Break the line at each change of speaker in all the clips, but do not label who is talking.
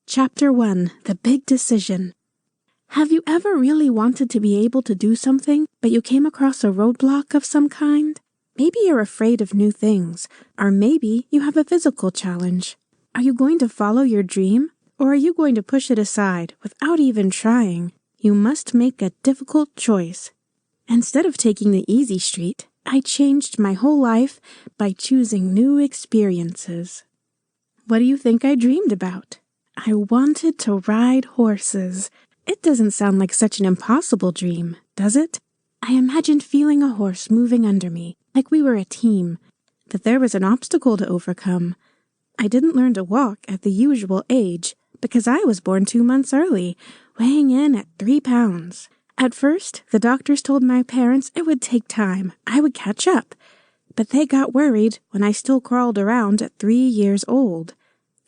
Chapter 1, The Big Decision. Have you ever really wanted to be able to do something, but you came across a roadblock of some kind? Maybe you're afraid of new things, or maybe you have a physical challenge. Are you going to follow your dream, or are you going to push it aside without even trying? You must make a difficult choice. Instead of taking the easy street, I changed my whole life by choosing new experiences. What do you think I dreamed about? I wanted to ride horses. It doesn't sound like such an impossible dream, does it? I imagined feeling a horse moving under me, like we were a team. But there was an obstacle to overcome. I didn't learn to walk at the usual age, because I was born 2 months early, weighing in at 3 pounds. At first, the doctors told my parents it would take time. I would catch up. But they got worried when I still crawled around at 3 years old.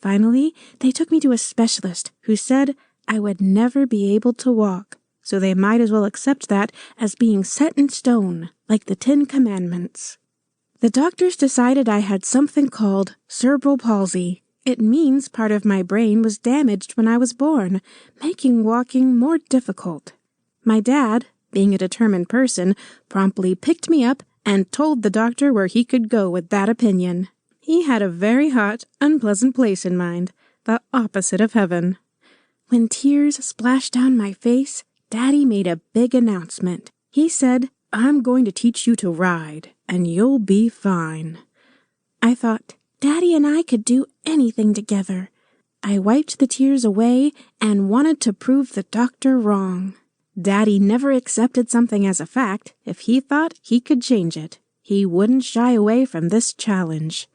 Finally, they took me to a specialist who said I would never be able to walk, so they might as well accept that as being set in stone, like the 10 Commandments. The doctors decided I had something called cerebral palsy. It means part of my brain was damaged when I was born, making walking more difficult. My dad, being a determined person, promptly picked me up and told the doctor where he could go with that opinion. He had a very hot, unpleasant place in mind, the opposite of heaven. When tears splashed down my face, Daddy made a big announcement. He said, "I'm going to teach you to ride, and you'll be fine." I thought, Daddy and I could do anything together. I wiped the tears away and wanted to prove the doctor wrong. Daddy never accepted something as a fact if he thought he could change it. He wouldn't shy away from this challenge.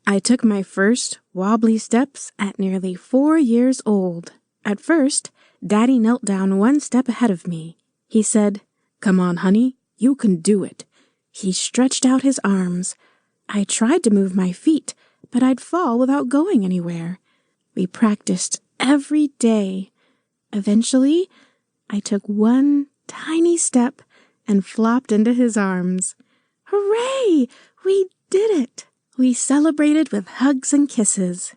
I took my first wobbly steps at nearly 4 years old. At first, Daddy knelt down 1 step ahead of me. He said, "Come on, honey, you can do it." He stretched out his arms. I tried to move my feet, but I'd fall without going anywhere. We practiced every day. Eventually, I took 1 tiny step and flopped into his arms. Hooray! We did it! We celebrated with hugs and kisses.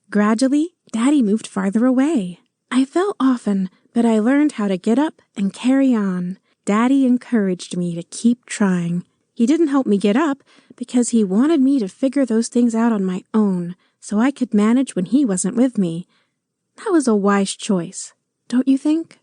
Gradually, Daddy moved farther away. I fell often, but I learned how to get up and carry on. Daddy encouraged me to keep trying. He didn't help me get up because he wanted me to figure those things out on my own so I could manage when he wasn't with me. That was a wise choice, don't you think?